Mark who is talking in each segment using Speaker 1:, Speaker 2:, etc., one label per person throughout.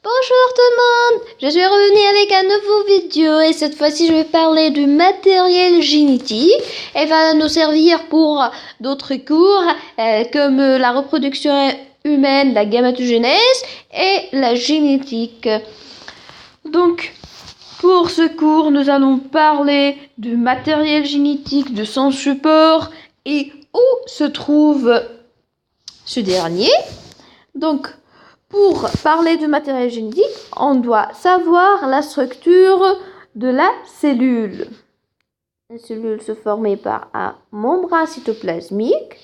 Speaker 1: Bonjour tout le monde, je suis revenue avec un nouveau vidéo et cette fois-ci je vais parler du matériel génétique. Elle va nous servir pour d'autres cours comme la reproduction humaine, la gamétogenèse et la génétique. Donc pour ce cours nous allons parler du matériel génétique, de son support et où se trouve ce dernier. Donc pour parler du matériel génétique, on doit savoir la structure de la cellule. La cellule se forme par un membrane cytoplasmique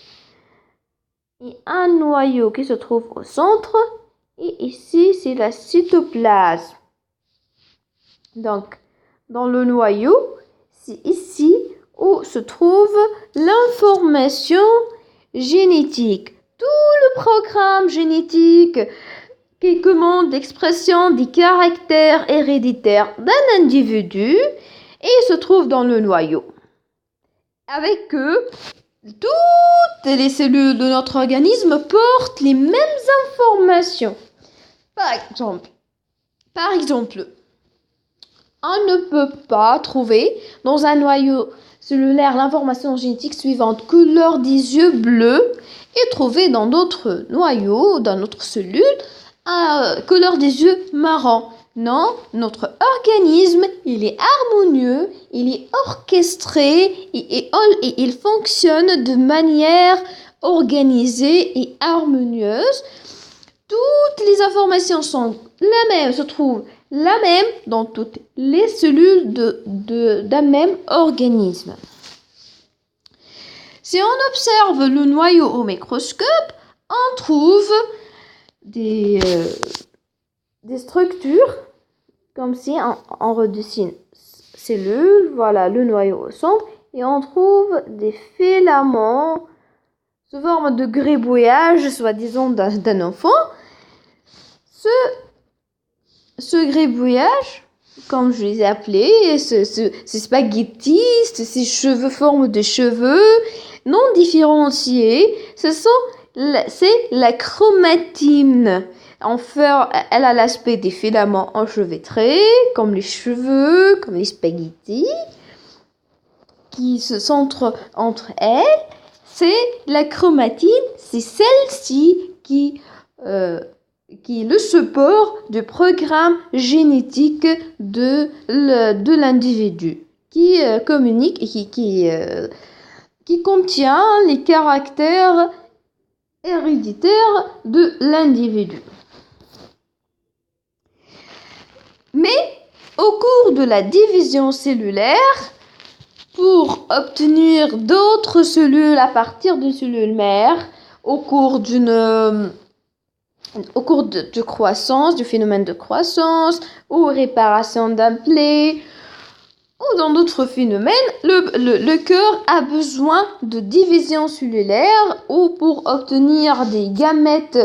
Speaker 1: et un noyau qui se trouve au centre. Et ici, c'est la cytoplasme. Donc, dans le noyau, c'est ici où se trouve l'information génétique. Tout le programme génétique qui commande l'expression des caractères héréditaires d'un individu et se trouve dans le noyau. Avec eux, toutes les cellules de notre organisme portent les mêmes informations. Par exemple, on ne peut pas trouver dans un noyau cellulaire l'information génétique suivante: couleur des yeux bleus, et trouver dans d'autres noyaux, dans notre cellule, couleur des yeux marron. Non, notre organisme, il est harmonieux, il est orchestré et il fonctionne de manière organisée et harmonieuse. Toutes les informations sont la même, se trouvent la même dans toutes les cellules d'un même organisme. Si on observe le noyau au microscope, on trouve des structures comme si on redessine cellules, voilà le noyau au centre, et on trouve des filaments sous forme de gribouillage, soi-disant d'un enfant. Ce gribouillage, comme je les ai appelés, ces spaghettis, ces cheveux, forme de cheveux non différenciés, c'est la chromatine. Enfin, elle a l'aspect des filaments enchevêtrés, comme les cheveux, comme les spaghettis, qui se centrent entre elles. C'est la chromatine, c'est celle-ci qui est le support du programme génétique de l'individu, qui communique et qui contient les caractères héréditaires de l'individu. Mais au cours de la division cellulaire, pour obtenir d'autres cellules à partir d'une cellule mère, au cours de croissance, du phénomène de croissance, ou réparation d'un plaie, ou dans d'autres phénomènes, le cœur a besoin de division cellulaire, ou pour obtenir des gamètes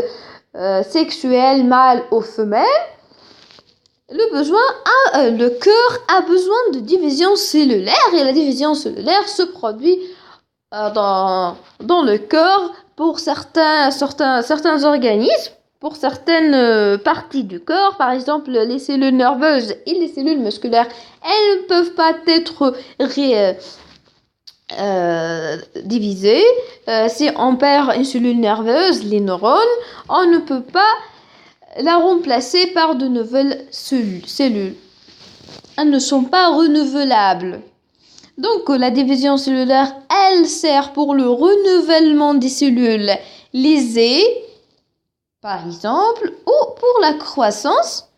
Speaker 1: sexuels mâles ou femelles, le cœur a besoin de division cellulaire, et la division cellulaire se produit dans le corps pour certains organismes, pour certaines parties du corps. Par exemple, les cellules nerveuses et les cellules musculaires, elles ne peuvent pas être divisées. Si on perd une cellule nerveuse, les neurones, on ne peut pas la remplacer par de nouvelles cellules. Elles ne sont pas renouvelables. Donc la division cellulaire, elle sert pour le renouvellement des cellules lésées, par exemple, ou pour la croissance.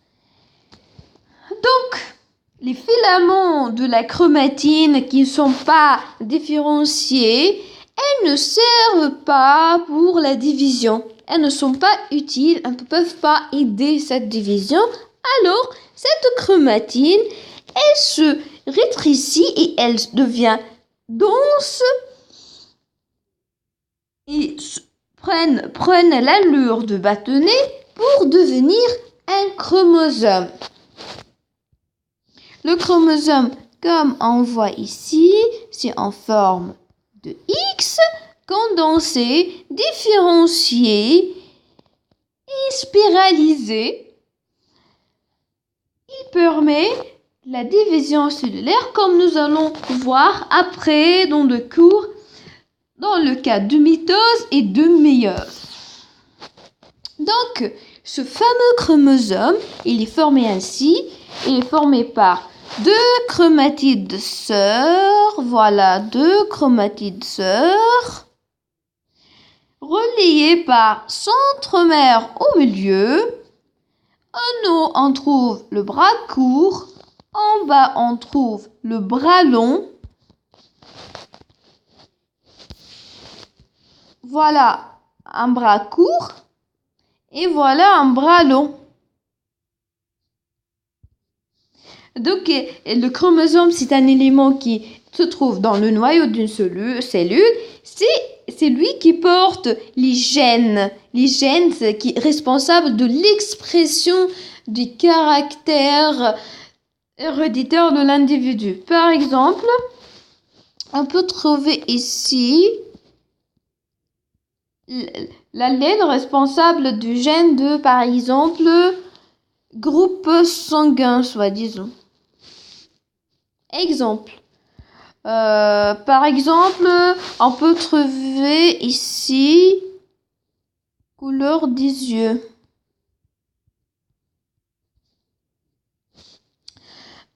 Speaker 1: Donc, les filaments de la chromatine qui ne sont pas différenciés, elles ne servent pas pour la division. Elles ne sont pas utiles, elles ne peuvent pas aider cette division. Alors, cette chromatine, elle se rétrécit et elle devient dense et prennent l'allure de bâtonnet pour devenir un chromosome. Le chromosome, comme on voit ici, c'est en forme de X, condensé, différencié et spiralisé. permet la division cellulaire, comme nous allons voir après dans le cours, dans le cas de mitose et de méiose. Donc, ce fameux chromosome, il est formé ainsi. Il est formé par deux chromatides sœurs. Voilà, deux chromatides sœurs. Reliées par centromère au milieu. En haut, on trouve le bras court. En bas, on trouve le bras long. Voilà un bras court. Et voilà un bras long. Donc, le chromosome, c'est un élément qui se trouve dans le noyau d'une cellule. C'est lui qui porte les gènes. Les gènes qui sont responsables de l'expression du caractère héréditaire de l'individu. Par exemple, on peut trouver ici l'allèle responsable du gène de, par exemple, groupe sanguin, soi-disant. Exemple. Par exemple, on peut trouver ici couleur des yeux.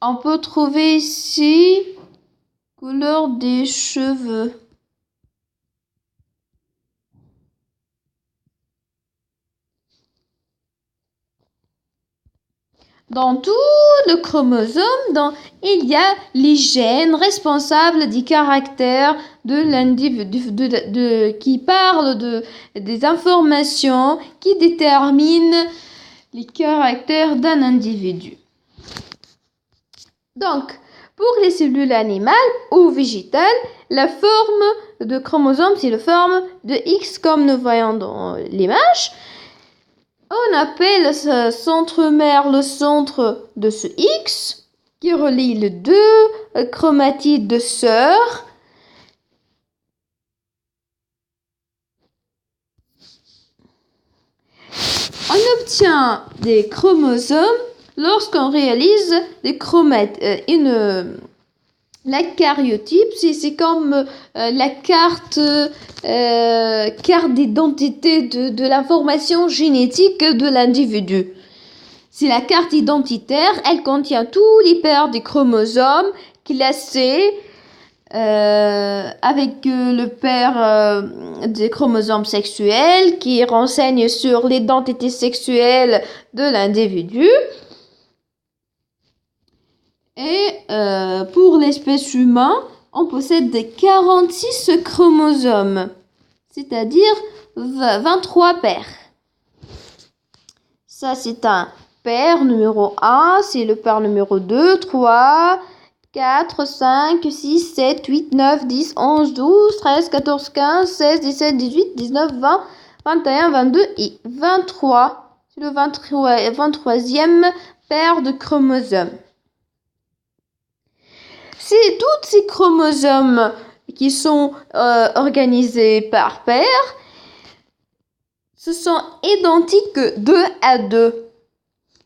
Speaker 1: On peut trouver ici couleur des cheveux. Dans tout le chromosome, il y a les gènes responsables du caractère de l'individu, qui parlent des informations qui déterminent les caractères d'un individu. Donc, pour les cellules animales ou végétales, la forme de chromosome, c'est la forme de X comme nous voyons dans l'image. On appelle ce centromère le centre de ce X qui relie les deux chromatides sœurs. On obtient des chromosomes lorsqu'on réalise des la karyotype, c'est comme la carte d'identité de l'information génétique de l'individu. C'est la carte identitaire, elle contient tous les paires des chromosomes classés avec le paire des chromosomes sexuels qui renseigne sur l'identité sexuelle de l'individu. Et pour l'espèce humaine, on possède 46 chromosomes, c'est-à-dire 23 paires. Ça, c'est un paire numéro 1, c'est le paire numéro 2, 3, 4, 5, 6, 7, 8, 9, 10, 11, 12, 13, 14, 15, 16, 17, 18, 19, 20, 21, 22 et 23. C'est le 23e paire de chromosomes. C'est tous ces chromosomes qui sont organisés par paire, ce sont identiques 2 à 2.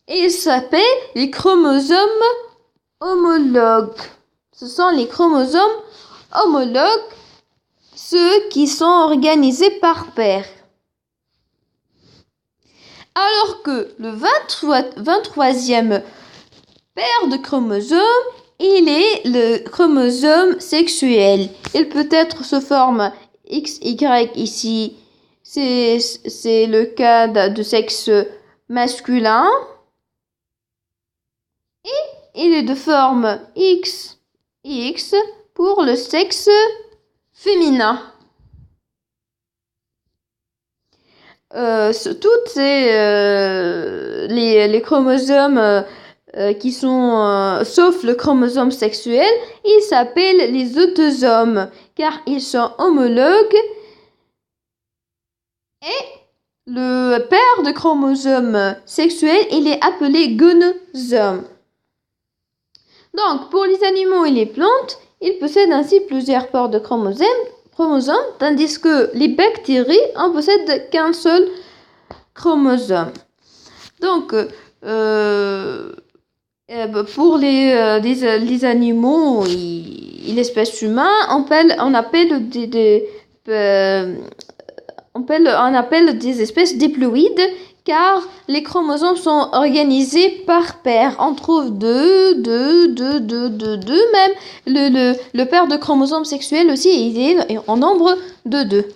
Speaker 1: Et ils s'appellent les chromosomes homologues. Ce sont les chromosomes homologues, ceux qui sont organisés par paire. Alors que le 23e paire de chromosomes, il est le chromosome sexuel. Il peut être sous forme XY ici. C'est le cas de sexe masculin. Et il est de forme XX pour le sexe féminin. Toutes les chromosomes qui sont, sauf le chromosome sexuel, ils s'appellent les autosomes, car ils sont homologues. Et le paire de chromosomes sexuels, il est appelé gonosome. Donc, pour les animaux et les plantes, ils possèdent ainsi plusieurs paires de chromosomes, tandis que les bactéries en possèdent qu'un seul chromosome. Donc, Pour les animaux et l'espèce humaine, on appelle on appelle des espèces diploïdes car les chromosomes sont organisés par paire. On trouve deux même. Le paire de chromosomes sexuels aussi, il est en nombre de 2.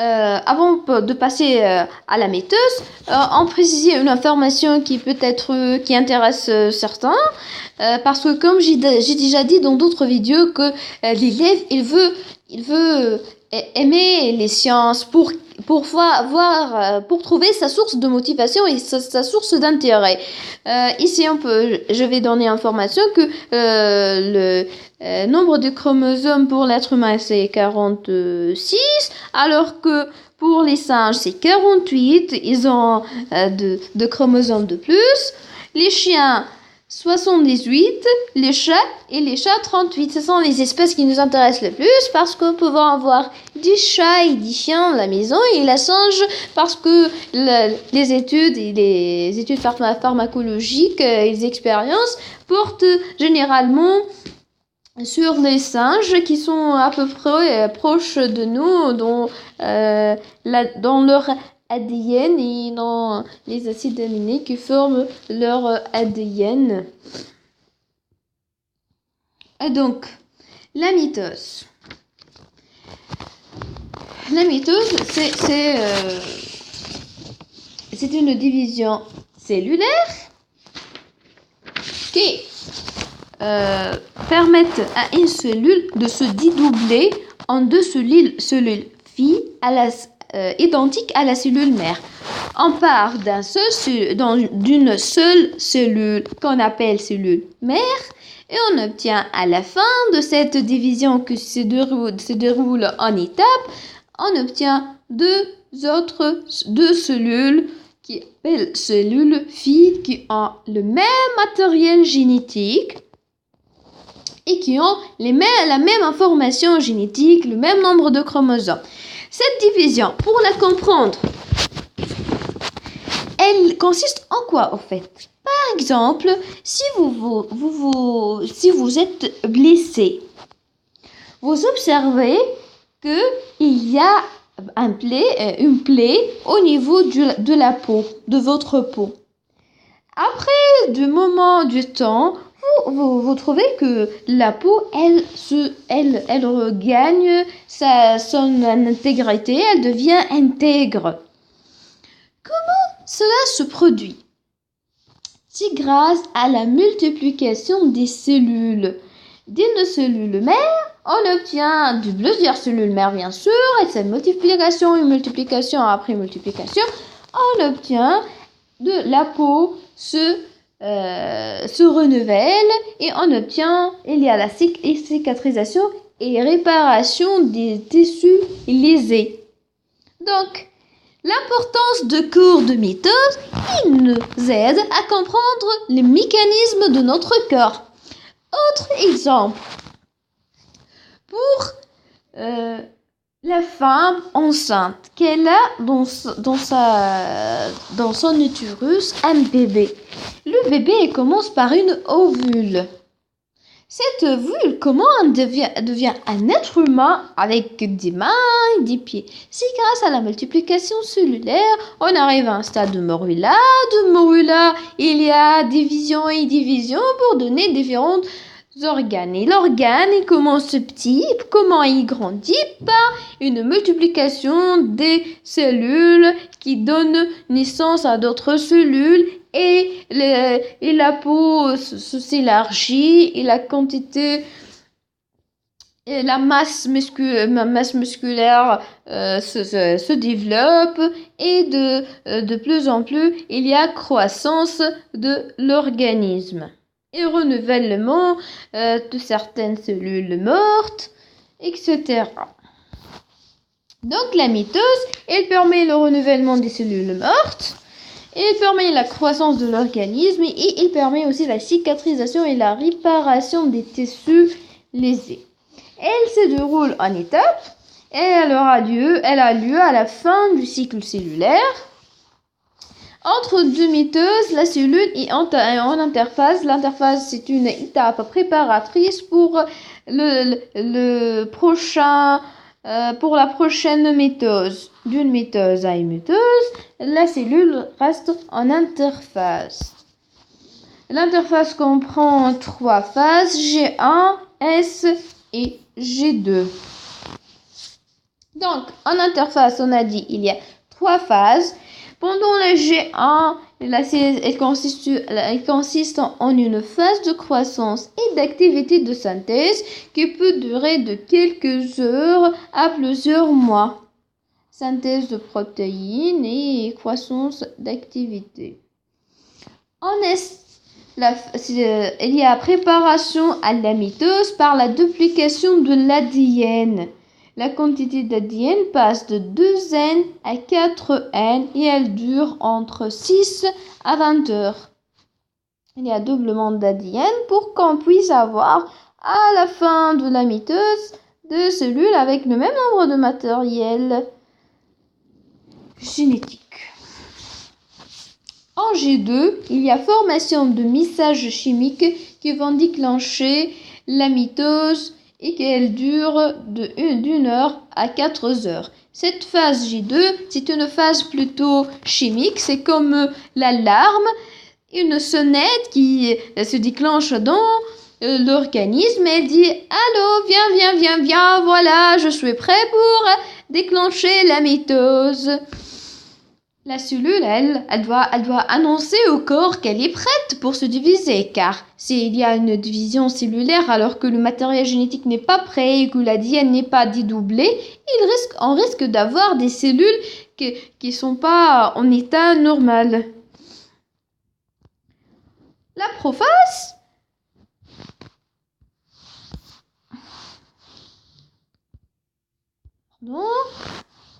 Speaker 1: Avant de passer à la miteuse, on précise une information qui intéresse certains, parce que comme j'ai déjà dit dans d'autres vidéos que l'élève il veut aimer les sciences pour pour trouver sa source de motivation et sa source d'intérêt. Ici je vais donner information que le nombre de chromosomes pour l'être humain c'est 46, alors que pour les singes c'est 48, ils ont de chromosomes de plus. Les chiens 78, les chats 38. Ce sont les espèces qui nous intéressent le plus parce que nous pouvons avoir des chats et des chiens à la maison et la singe parce que les études pharmacologiques et les expériences portent généralement sur les singes qui sont à peu près proches de nous dans leur ADN et dans les acides aminés qui forment leur ADN. Et donc, la mitose. La mitose, c'est une division cellulaire qui permettent à une cellule de se dédoubler en deux cellules filles identiques à la cellule mère. On part d'une seule cellule qu'on appelle cellule mère et on obtient à la fin de cette division qui se déroule en étapes, on obtient deux cellules qui appellent cellules filles qui ont le même matériel génétique et qui ont la même information génétique, le même nombre de chromosomes. Cette division, pour la comprendre, elle consiste en quoi au fait? Par exemple, si vous êtes blessé, vous observez qu'il y a une plaie au niveau de la peau, de votre peau. Après du temps, vous trouvez que la peau, elle regagne son intégrité, elle devient intègre. Comment cela se produit? C'est grâce à la multiplication des cellules. D'une cellule mère, on obtient plusieurs cellules mères bien sûr, et cette multiplication après multiplication, on obtient de la peau se renouvelle et il y a la cicatrisation et réparation des tissus lésés. Donc, l'importance de cours de mitose, il nous aide à comprendre les mécanismes de notre corps. Autre exemple, pour la femme enceinte, qu'elle a dans son utérus un bébé. Le bébé commence par une ovule. Cette ovule, comment elle devient un être humain avec des mains et des pieds? C'est grâce à la multiplication cellulaire, on arrive à un stade de morula. De morula, il y a division et division pour donner différents organes. Et l'organe, il commence petit, comment il grandit? Par une multiplication des cellules qui donne naissance à d'autres cellules. Et la peau s'élargit et la quantité et la masse musculaire se développe et de plus en plus il y a croissance de l'organisme et renouvellement de certaines cellules mortes, etc. Donc la mitose, elle permet le renouvellement des cellules mortes. Il permet la croissance de l'organisme et il permet aussi la cicatrisation et la réparation des tissus lésés. Elle se déroule en étapes et elle a lieu à la fin du cycle cellulaire. Entre deux mitoses, la cellule est en interphase. L'interphase, c'est une étape préparatrice pour pour la prochaine mitose. D'une mitose à une mitose, la cellule reste en interphase. L'interphase comprend 3 phases, G1, S et G2. Donc, en interphase, on a dit il y a 3 phases. Pendant la G1, elle consiste en une phase de croissance et d'activité de synthèse qui peut durer de quelques heures à plusieurs mois. Synthèse de protéines et croissance d'activité. En S, il y a préparation à la mitose par la duplication de l'ADN. La quantité d'ADN passe de 2N à 4N et elle dure entre 6 à 20 heures. Il y a doublement d'ADN pour qu'on puisse avoir à la fin de la mitose de cellules avec le même nombre de matériel génétique. En G2, il y a formation de messages chimiques qui vont déclencher la mitose et qu'elle dure d'une heure à 4 heures. Cette phase G2, c'est une phase plutôt chimique, c'est comme l'alarme, une sonnette qui se déclenche dans l'organisme et dit « Allô, viens, voilà, je suis prêt pour déclencher la mitose ». La cellule, elle doit annoncer au corps qu'elle est prête pour se diviser, car s'il y a une division cellulaire alors que le matériel génétique n'est pas prêt et que l'ADN n'est pas dédoublé, on risque d'avoir des cellules qui sont pas en état normal. La prophase,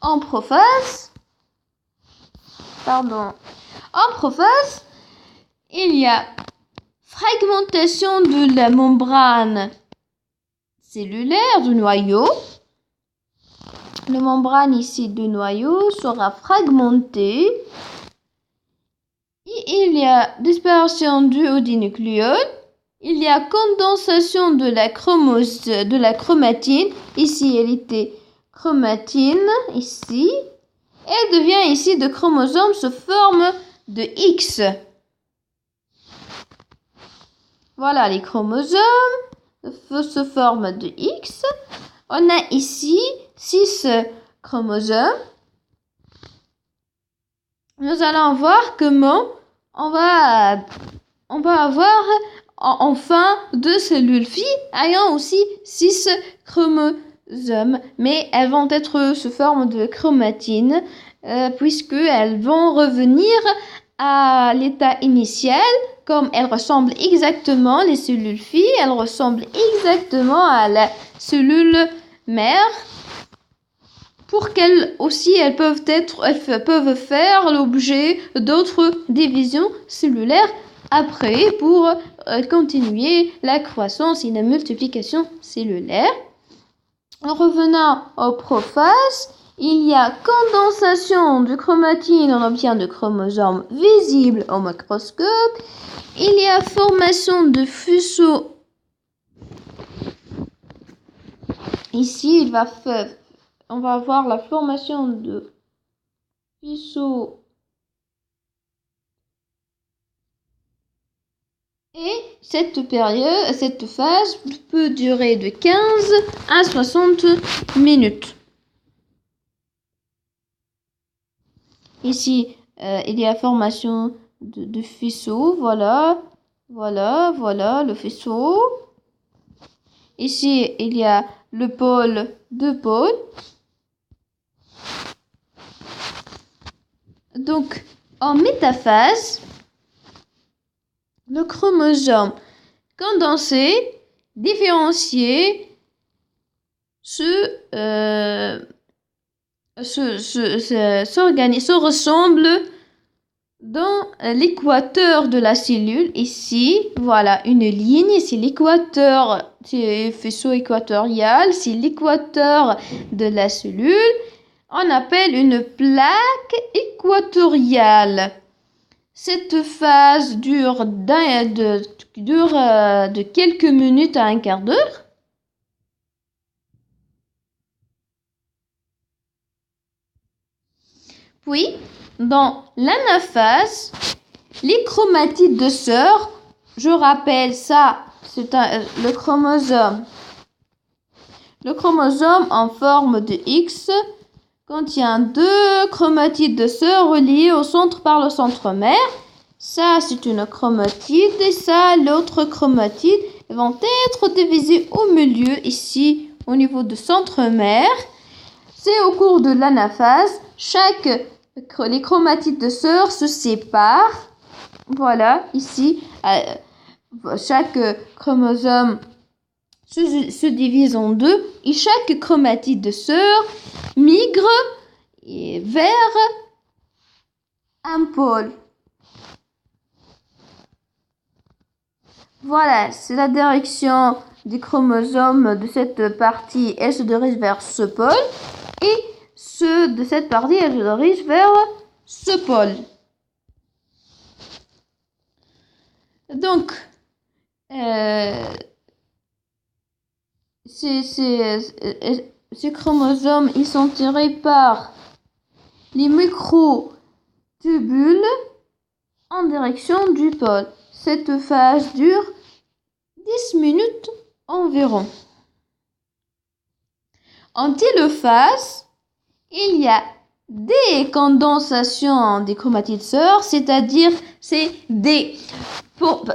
Speaker 1: en prophase, il y a fragmentation de la membrane cellulaire du noyau. La membrane ici du noyau sera fragmentée. Et il y a dispersion du nucléone. Il y a condensation de la chromatine. Ici, elle était chromatine, ici. Elle devient ici de chromosomes se forme de X. Voilà les chromosomes se forment de X. On a ici 6 chromosomes. Nous allons voir comment on va avoir enfin 2 cellules filles ayant aussi 6 chromosomes, mais elles vont être sous forme de chromatine puisqu'elles vont revenir à l'état initial comme elles ressemblent exactement, les cellules filles, elles ressemblent exactement à la cellule mère. Pour qu'elles aussi, elles peuvent faire l'objet d'autres divisions cellulaires après pour continuer la croissance et la multiplication cellulaire. En revenant aux prophases, il y a condensation de chromatine, on obtient de chromosomes visibles au microscope. Il y a formation de faisceaux. Ici, on va avoir la formation de faisceaux. Et cette phase peut durer de 15 à 60 minutes. Ici, il y a formation de faisceaux. Voilà, le faisceau. Ici, il y a le pôle, 2 pôles. Donc, en métaphase, le chromosome condensé, différencié, se ressemble dans l'équateur de la cellule, ici, voilà une ligne, c'est l'équateur, c'est faisceau équatorial, c'est l'équateur de la cellule. On appelle une plaque équatoriale. Cette phase dure de quelques minutes à un quart d'heure. Puis, dans l'anaphase, les chromatides de sœur, je rappelle ça, c'est le chromosome. Le chromosome en forme de X contient deux chromatides de sœur reliées au centre par le centromère. Ça, c'est une chromatide et ça, l'autre chromatide, vont être divisées au milieu, ici, au niveau du centromère. C'est au cours de l'anaphase, les chromatides de sœur se séparent. Voilà, ici, chaque chromosome se divise en deux et chaque chromatide de sœur migre vers un pôle. Voilà, c'est la direction des chromosomes de cette partie. Elle se dirige vers ce pôle et ceux de cette partie, elle se dirige vers ce pôle. Donc, ces chromosomes, ils sont tirés par les microtubules en direction du pôle. Cette phase dure 10 minutes environ. En télophase, il y a des condensations des chromatides sœurs, c'est-à-dire c'est des... Pour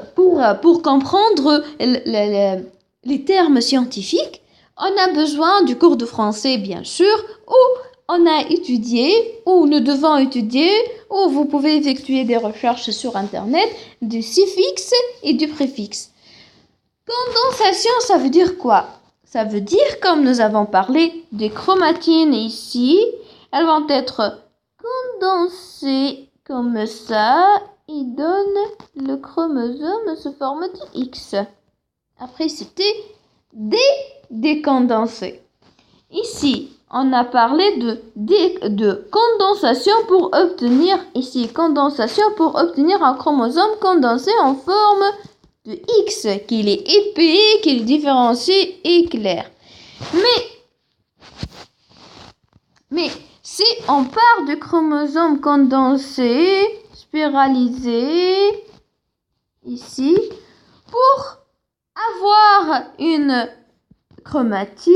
Speaker 1: comprendre les termes scientifiques, on a besoin du cours de français, bien sûr, où on a étudié, où nous devons étudier, où vous pouvez effectuer des recherches sur Internet, du suffixe et du préfixe. Condensation, ça veut dire quoi? Ça veut dire, comme nous avons parlé des chromatines ici, elles vont être condensées comme ça et donnent le chromosome sous forme de X. Après, c'était décondensé. Ici, on a parlé de condensation pour obtenir un chromosome condensé en forme de X, qu'il est épais, qu'il est différencié et clair. Mais si on part du chromosome condensé, spiralisé, ici, pour avoir une chromatide,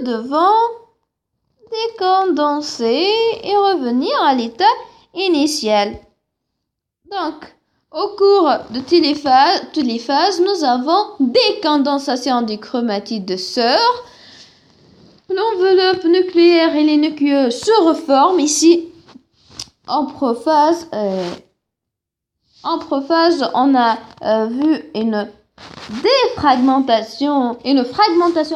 Speaker 1: nous devons décondenser et revenir à l'état initial. Donc, au cours de toutes les phases, nous avons décondensation des chromatides de sœur. L'enveloppe nucléaire et les nucléoles se reforment ici. En prophase, on a vu une fragmentation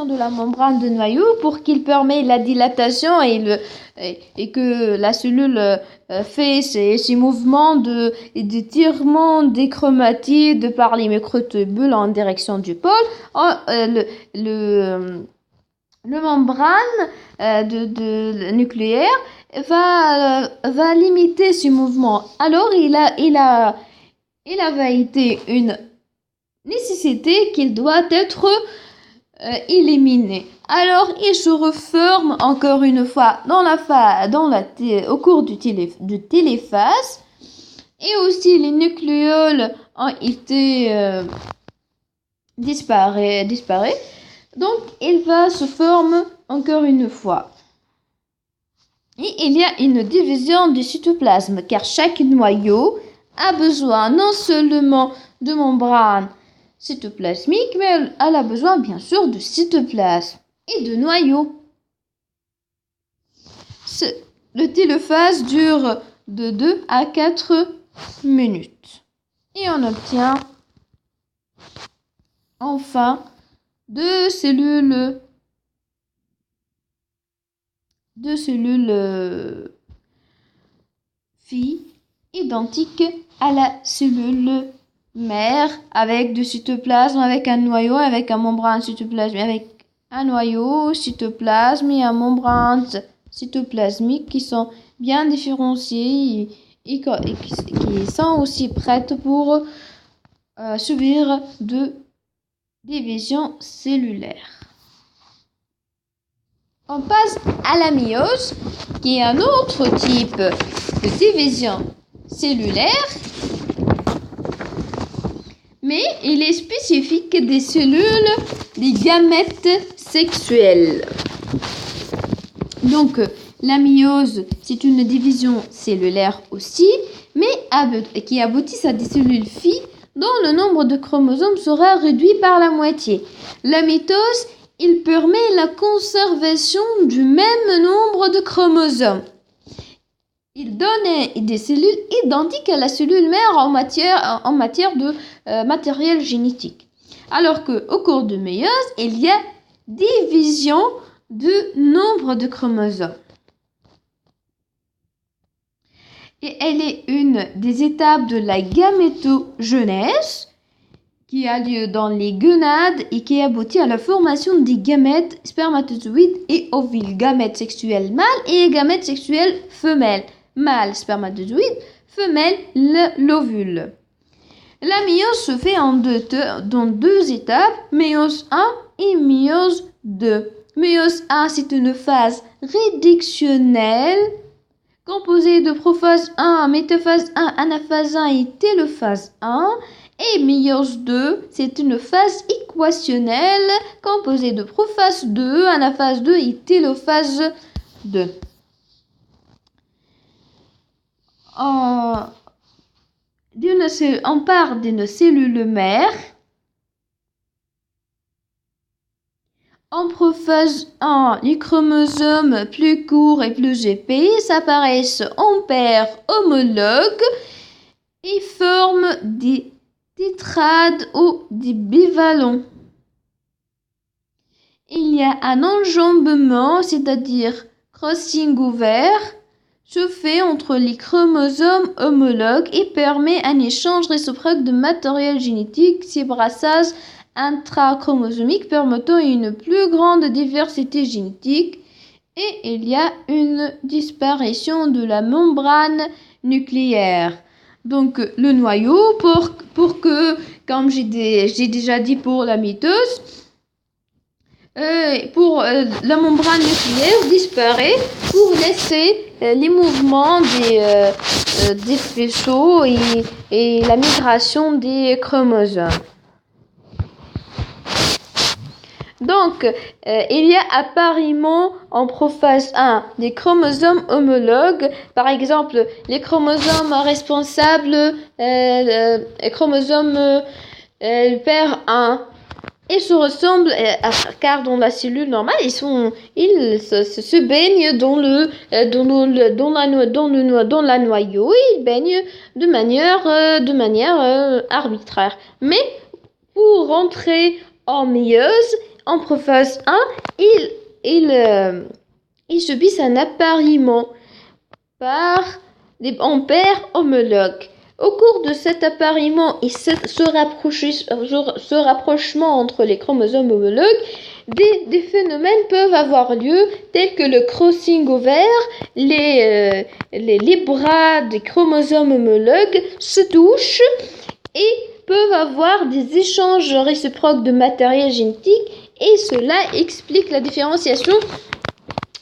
Speaker 1: de la membrane de noyau pour qu'il permette la dilatation et que la cellule fait ces mouvements d'étirement des chromatides par les microtubules en direction du pôle. Le membrane de nucléaire va limiter ce mouvement. Alors il avait été une nécessité qu'il doit être éliminé. Alors il se reforme encore une fois au cours du téléphase et aussi les nucléoles ont été disparaît. Donc il va se former encore une fois. Et il y a une division du cytoplasme car chaque noyau a besoin non seulement de membrane cytoplasmique, mais elle a besoin bien sûr de cytoplasme et de noyau. Le télophase dure de 2 à 4 minutes. Et on obtient enfin deux cellules filles identique à la cellule mère avec du cytoplasme, avec un noyau, avec un membrane cytoplasmique, avec un noyau, cytoplasme et un membrane cytoplasmique qui sont bien différenciés et qui sont aussi prêtes pour subir de division cellulaire. On passe à la méiose, qui est un autre type de division cellulaire, mais il est spécifique des cellules des gamètes sexuels. Donc, la méiose, c'est une division cellulaire aussi, mais qui aboutit à des cellules filles dont le nombre de chromosomes sera réduit par la moitié. La mitose, il permet la conservation du même nombre de chromosomes. Il donne des cellules identiques à la cellule mère en matière de matériel génétique. Alors qu'au cours de méiose, il y a division du nombre de chromosomes. Et elle est une des étapes de la gamétogenèse qui a lieu dans les gonades et qui aboutit à la formation des gamètes spermatozoïdes et ovules, gamètes sexuels mâles et gamètes sexuels femelles. Mâle spermatozoïde, femelle l'ovule. La méiose se fait dans deux étapes, méiose 1 et méiose 2. Méiose 1, c'est une phase réductionnelle composée de prophase 1, métaphase 1, anaphase 1 et télophase 1. Et méiose 2, c'est une phase équationnelle composée de prophase 2, anaphase 2 et télophase 2. On part d'une cellule mère. En prophase 1, les chromosomes plus courts et plus épais s'apparaissent en paires homologues et forment des tétrades ou des bivalents. Il y a un enjambement, c'est-à-dire crossing ouvert, se fait entre les chromosomes homologues et permet un échange réciproque de matériel génétique, ces brassages intrachromosomiques permettant une plus grande diversité génétique, et il y a une disparition de la membrane nucléaire. Donc le noyau, pour que, comme j'ai déjà dit pour la mitose, la membrane nucléaire disparaît pour laisser les mouvements des faisceaux et la migration des chromosomes. Donc, il y a appariement en prophase 1 des chromosomes homologues, par exemple les chromosomes responsables, chromosomes paire 1. Ils se ressemblent car dans la cellule normale, ils se baignent dans la noyau, ils baignent de manière arbitraire. Mais pour rentrer en méiose, en prophase 1, ils subissent un appariement en paires homologues. Au cours de cet appariement et ce rapprochement entre les chromosomes homologues, des phénomènes peuvent avoir lieu, tels que le crossing ouvert, les bras des chromosomes homologues se touchent et peuvent avoir des échanges réciproques de matériel génétique, et cela explique la différenciation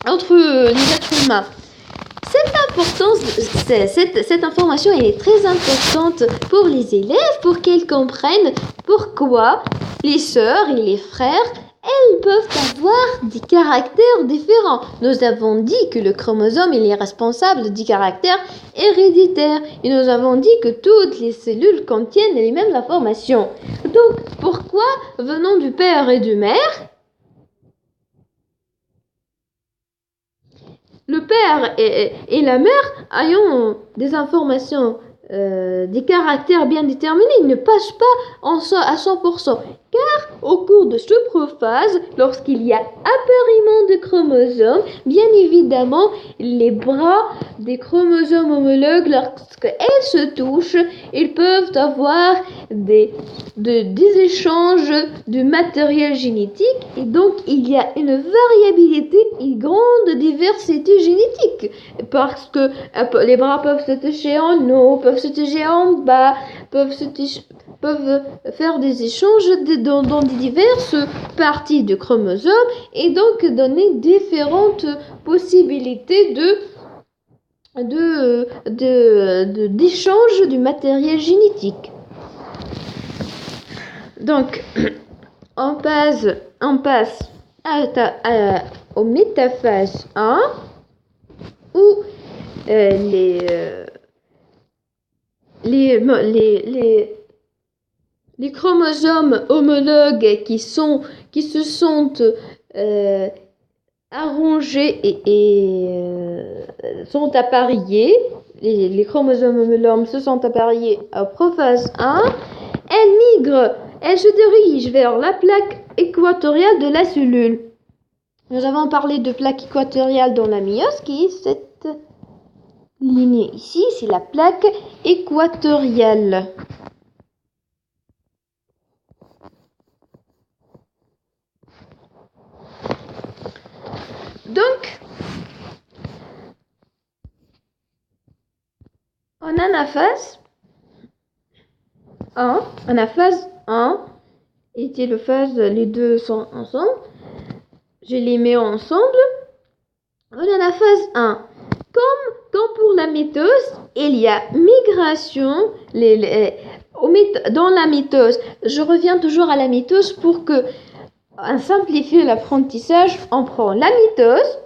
Speaker 1: entre les êtres humains. Cette information est très importante pour les élèves pour qu'ils comprennent pourquoi les sœurs et les frères, elles peuvent avoir des caractères différents. Nous avons dit que le chromosome est responsable du caractère héréditaire et nous avons dit que toutes les cellules contiennent les mêmes informations. Donc, pourquoi venant du père et du mère, le père et la mère ayant des informations, des caractères bien déterminés, ne passent pas à 100%. Car Car au cours de cette prophase, lorsqu'il y a appariement de chromosomes, bien évidemment, les bras des chromosomes homologues, lorsqu'elles se touchent, ils peuvent avoir des échanges de matériel génétique et donc il y a une variabilité, une grande diversité génétique parce que les bras peuvent se toucher en haut, peuvent se toucher en bas, peuvent faire des échanges dans des diverses parties du chromosome et donc donner différentes possibilités d'échange du matériel génétique. Donc, on passe aux métaphases 1 où les chromosomes homologues qui se sont arrangés et sont appareillés. Les chromosomes homologues se sont appareillés à prophase 1. Elle se dirige vers la plaque équatoriale de la cellule. Nous avons parlé de plaque équatoriale dans la méiose, qui est cette lignée ici, c'est la plaque équatoriale. Donc, en anaphase 1, et le phase, les deux sont ensemble. Je les mets ensemble. On a la phase 1. Comme pour la mitose, il y a migration. Dans la mitose, je reviens toujours à la mitose pour que, en simplifier l'apprentissage, on prend la mitose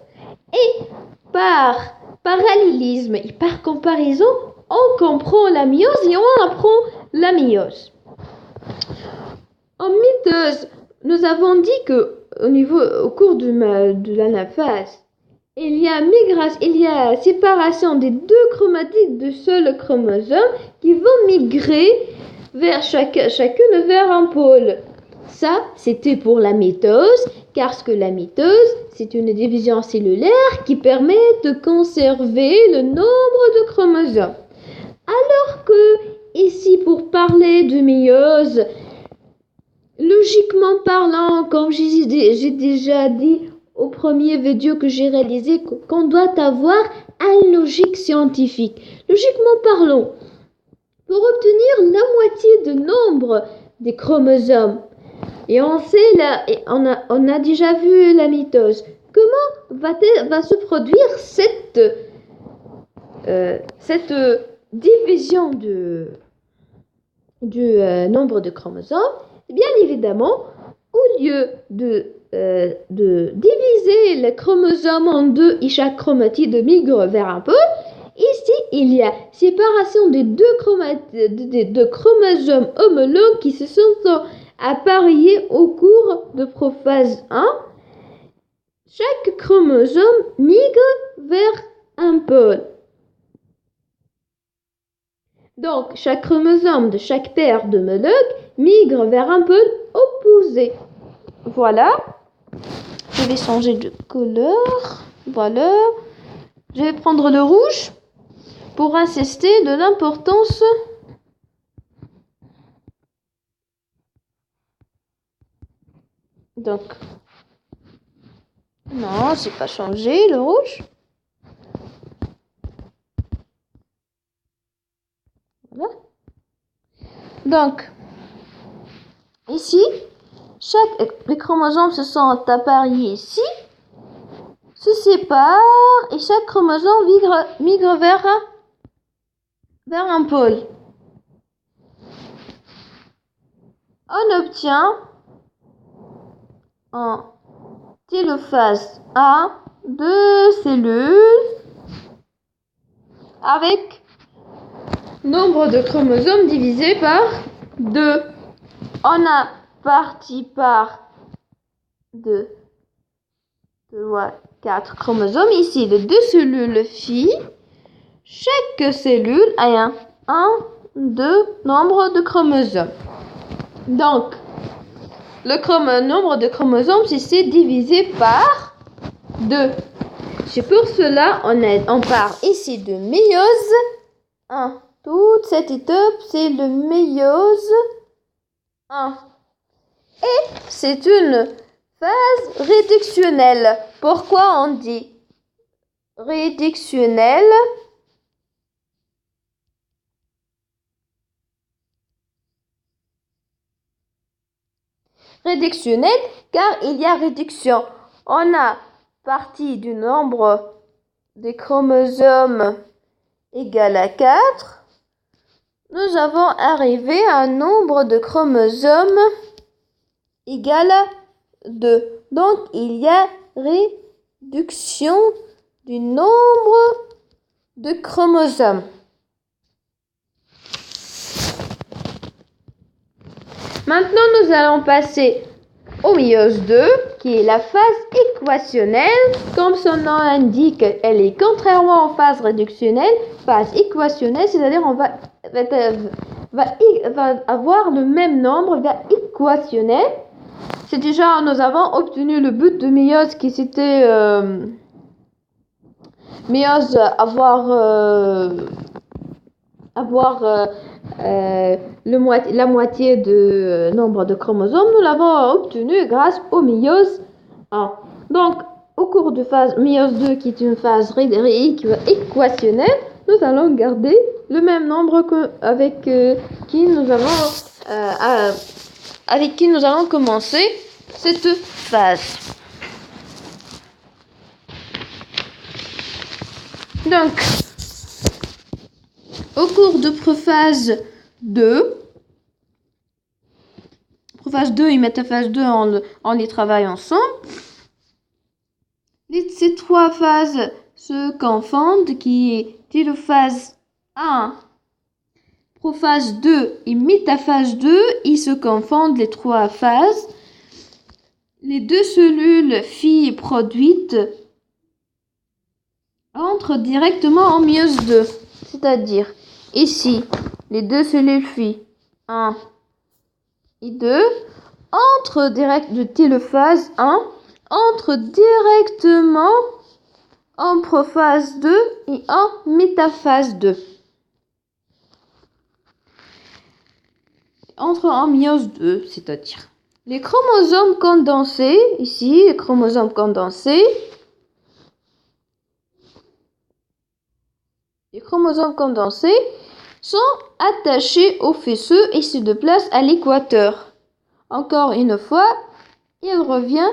Speaker 1: et par parallélisme et par comparaison, on comprend la méiose et on apprend la méiose. En mitose, nous avons dit que au cours de l'anaphase, il y a séparation des deux chromatides de seul chromosome qui vont migrer vers chacune vers un pôle. Ça, c'était pour la mitose, car la mitose, c'est une division cellulaire qui permet de conserver le nombre de chromosomes. Alors que, ici, pour parler de méiose, logiquement parlant, comme j'ai déjà dit au premier vidéo que j'ai réalisé, qu'on doit avoir une logique scientifique. Logiquement parlant, pour obtenir la moitié du nombre des chromosomes, et on sait là, et on a déjà vu la mitose, comment va se produire cette division du nombre de chromosomes? Bien évidemment, au lieu de diviser les chromosomes en deux et chaque chromatide migre vers un pôle, ici il y a séparation des deux chromosomes homologues qui se sont appareillés au cours de prophase 1. Chaque chromosome migre vers un pôle. Donc, chaque chromosome de chaque paire d'homologues migre vers un pôle opposé. Voilà. Je vais changer de couleur. Voilà. Je vais prendre le rouge pour insister de l'importance donc non, c'est pas changé le rouge. Voilà. Donc ici, les chromosomes se sont appareillés ici, se séparent et chaque chromosome migre vers un pôle. On obtient en télophase 1 deux cellules avec nombre de chromosomes divisé par 2. On a parti par 2, 4 chromosomes. Ici, de 2 cellules filles. Chaque cellule a un, 2 nombre de chromosomes. Donc, le nombre de chromosomes si c'est divisé par 2. C'est pour cela on parle ici de méiose 1. Toute cette étape, c'est le méiose 1. Et c'est une phase réductionnelle. Pourquoi on dit réductionnelle? Réductionnelle car il y a réduction. On a parti du nombre de chromosomes égal à 4. Nous avons arrivé à un nombre de chromosomes égal à 2. Donc, il y a réduction du nombre de chromosomes. Maintenant, nous allons passer au méiose 2, qui est la phase équationnelle. Comme son nom l'indique, elle est contrairement aux phases réductionnelles, phase équationnelle, c'est-à-dire on va avoir le même nombre, équationnel. C'est déjà, nous avons obtenu le but de méiose qui c'était méiose la moitié de nombre de chromosomes. Nous l'avons obtenu grâce au méiose 1. Donc, au cours de phase méiose 2, qui est une phase équationnelle, nous allons garder le même nombre avec qui nous allons commencer cette phase. Donc, au cours de prophase 2 et métaphase 2, on les travaille ensemble. Ces trois phases se confondent, qui est télophase 1, prophase 2 et métaphase 2, ils se confondent les trois phases. Les deux cellules filles produites entrent directement en méiose 2, c'est-à-dire ici, les deux cellules filles 1 et 2 entrent de télophase 1 entrent directement en prophase 2 et en métaphase 2. Entrent en méiose 2, c'est-à-dire les chromosomes condensés, ici, les chromosomes condensés, sont attachés au faisceau et se déplacent à l'équateur. Encore une fois, il revient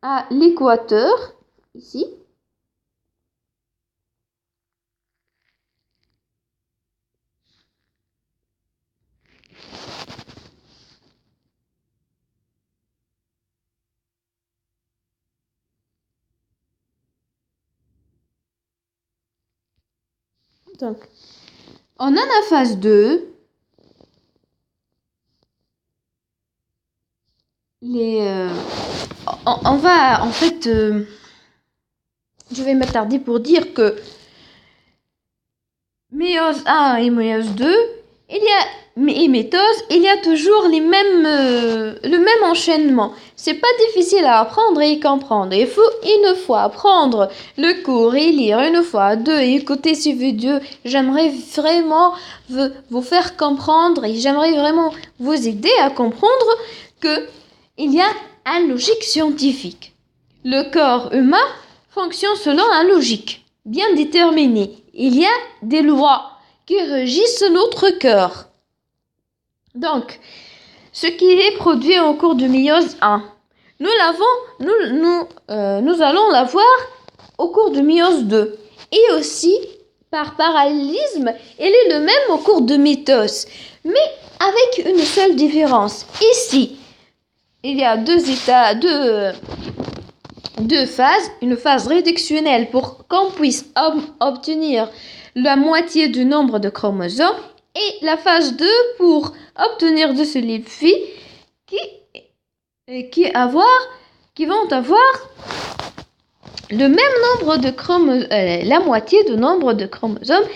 Speaker 1: à l'équateur, ici. Donc, en anaphase 2, on va, en fait, je vais m'attarder pour dire que méiose 1 et méiose 2, métose, il y a toujours le même enchaînement. C'est pas difficile à apprendre et comprendre. Il faut une fois apprendre le cours et lire une fois, deux et écouter ces vidéos. J'aimerais vraiment vous faire comprendre et j'aimerais vraiment vous aider à comprendre que il y a une logique scientifique. Le corps humain fonctionne selon une logique bien déterminée. Il y a des lois qui régissent notre corps. Donc, ce qui est produit au cours de méiose 1, nous allons l'avoir au cours de méiose 2. Et aussi, par parallélisme, il est le même au cours de métose, mais avec une seule différence. Ici, il y a deux phases, une phase réductionnelle pour qu'on puisse obtenir la moitié du nombre de chromosomes et la phase 2 pour obtenir de cellules filles qui vont avoir le même nombre de chromosomes, la moitié du nombre de chromosomes.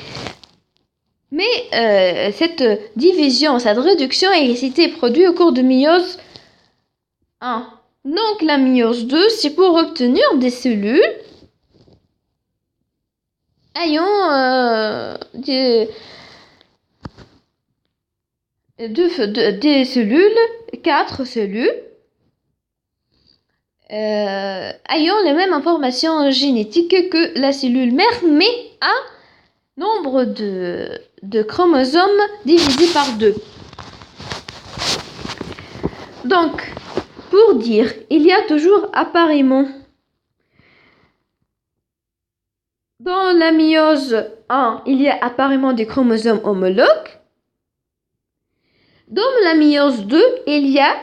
Speaker 1: Mais cette division, cette réduction a été produite au cours de méiose 1. Donc la méiose 2, c'est pour obtenir des cellules ayant des cellules, 4 cellules, ayant les mêmes informations génétiques que la cellule mère, mais à nombre de chromosomes divisé par 2. Donc, pour dire, il y a toujours appareillement dans la méiose 1, il y a appareillement des chromosomes homologues. Dans la méiose 2, il y a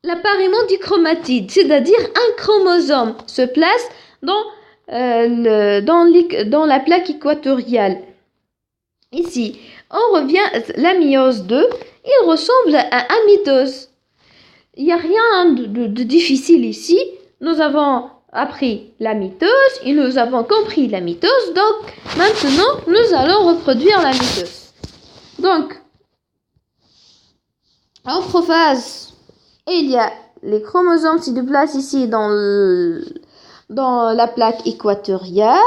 Speaker 1: l'appareillement du chromatide, c'est-à-dire un chromosome se place dans la plaque équatoriale. Ici, on revient à la méiose 2, il ressemble à un mitose. Il n'y a rien de difficile ici. Nous avons appris la mitose et nous avons compris la mitose. Donc, maintenant, nous allons reproduire la mitose. Donc, en prophase, il y a les chromosomes qui se déplacent ici dans la plaque équatoriale.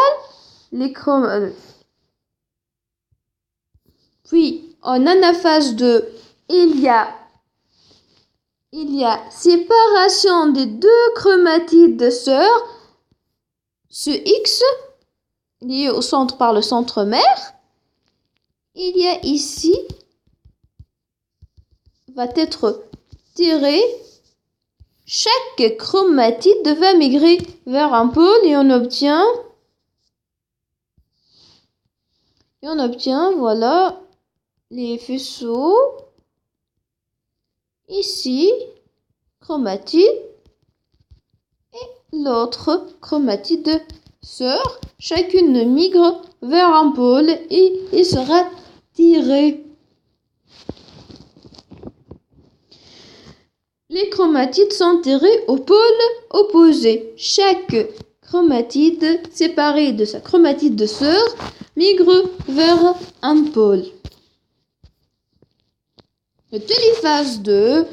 Speaker 1: Puis, en anaphase 2, il y a séparation des 2 chromatides sœurs, ce X lié au centre par le centre mère. Il y a ici, va être tiré, chaque chromatide va migrer vers un pôle et on obtient voilà les faisceaux. Ici, chromatide et l'autre chromatide sœur. Chacune migre vers un pôle et il sera tiré. Les chromatides sont tirés au pôle opposé. Chaque chromatide séparée de sa chromatide sœur migre vers un pôle. Le téléphase 2,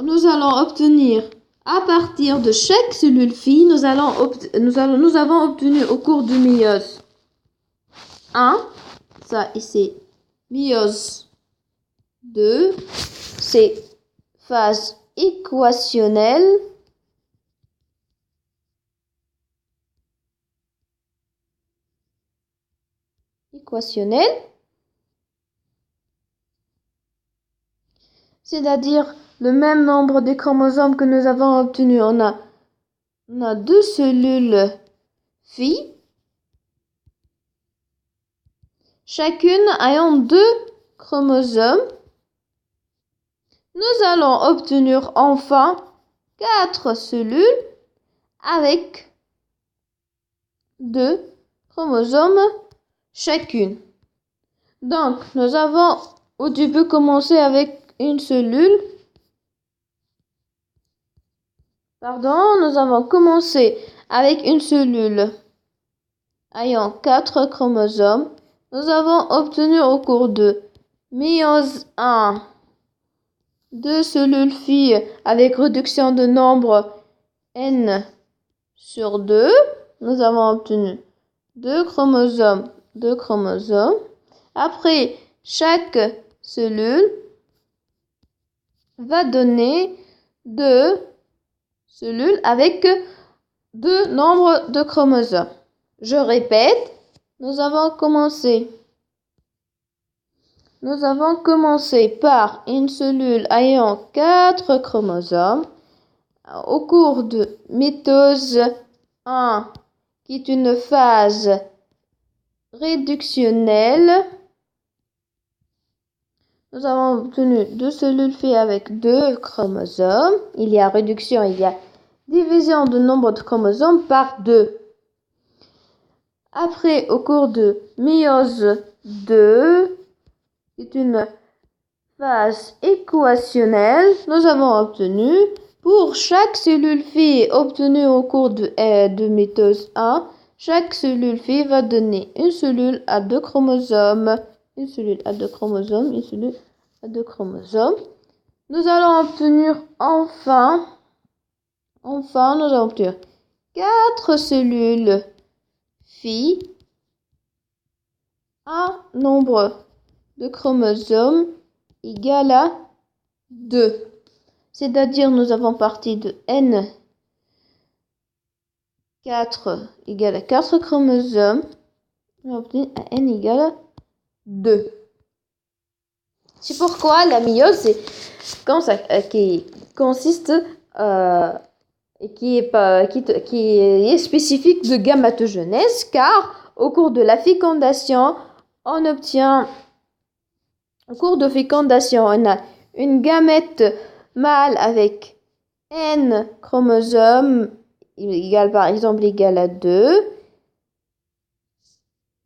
Speaker 1: nous allons obtenir à partir de chaque cellule fille, nous avons obtenu au cours du méiose 1, ça ici, méiose 2, c'est phase équationnelle. C'est-à-dire le même nombre de chromosomes que nous avons obtenu. On a 2 cellules filles, chacune ayant 2 chromosomes. Nous allons obtenir enfin 4 cellules avec 2 chromosomes chacune. Donc, nous avons au début commencé avec une cellule. Nous avons commencé avec une cellule ayant 4 chromosomes. Nous avons obtenu au cours de méiose 1 2 cellules filles avec réduction de nombre n sur 2. Nous avons obtenu 2 chromosomes. Après, chaque cellule va donner 2 cellules avec 2 nombres de chromosomes. Je répète, nous avons commencé par une cellule ayant 4 chromosomes. Au cours de mitose 1, qui est une phase réductionnelle, nous avons obtenu 2 cellules filles avec 2 chromosomes. Il y a réduction, il y a division du nombre de chromosomes par 2. Après, au cours de méiose 2, qui est une phase équationnelle, nous avons obtenu, pour chaque cellule fille obtenue au cours de mitose 1, chaque cellule fille va donner une cellule à 2 chromosomes, une cellule à 2 chromosomes, une cellule à 2 chromosomes. nous allons obtenir enfin, nous allons obtenir 4 cellules filles, un nombre de chromosomes égal à 2. C'est-à-dire, nous avons parti de N4 égale à 4 chromosomes. On va obtenir un N égale à 2. C'est pourquoi la méiose, c'est qui consiste et qui est spécifique de gamètogenèse, car au cours de la fécondation, on a une gamète mâle avec N chromosomes par exemple égal à 2,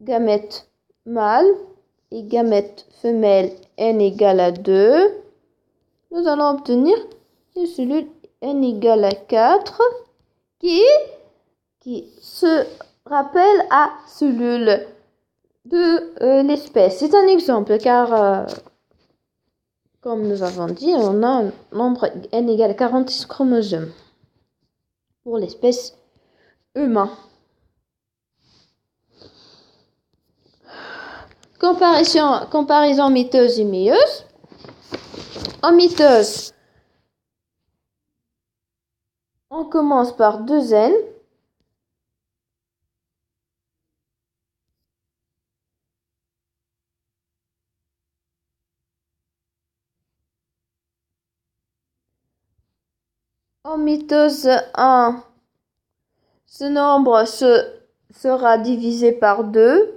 Speaker 1: gamète mâle et gamète femelle N égale à 2, nous allons obtenir une cellule N égale à 4 qui se rappelle à cellule de l'espèce. C'est un exemple car, comme nous avons dit, on a un nombre N égale à 46 chromosomes pour l'espèce humaine. Comparaison miteuse et méieuse. En miteuse, on commence par 2 N. En mitose 1, ce nombre sera divisé par 2.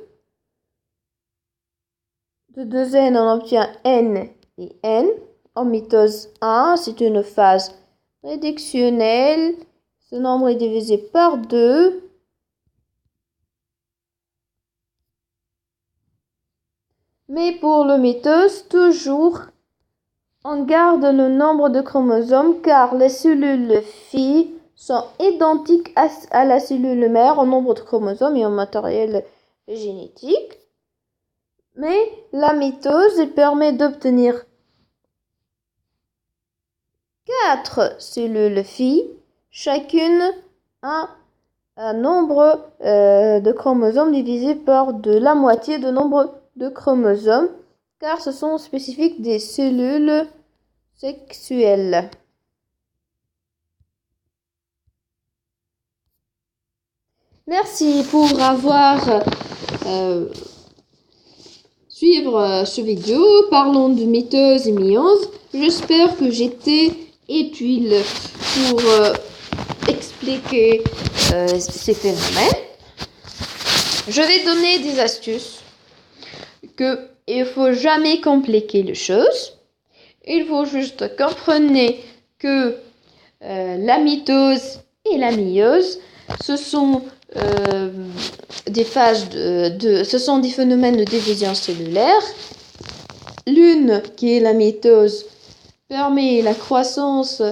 Speaker 1: De 2N, on obtient N et N. En mitose 1, c'est une phase réductionnelle. Ce nombre est divisé par 2. Mais pour le mitose, toujours, on garde le nombre de chromosomes car les cellules filles sont identiques à la cellule mère en nombre de chromosomes et en matériel génétique. Mais la mitose permet d'obtenir 4 cellules filles, chacune a un nombre de chromosomes divisé par la moitié du nombre de chromosomes, car ce sont spécifiques des cellules sexuelles. Merci pour avoir suivre ce vidéo. Parlons de mitose et méiose. J'espère que j'étais utile pour expliquer ces phénomènes. Je vais donner des astuces que il faut jamais compliquer les choses. Il faut juste comprendre que la mitose et la méiose, ce sont des phases ce sont des phénomènes de division cellulaire. L'une, qui est la mitose, permet la croissance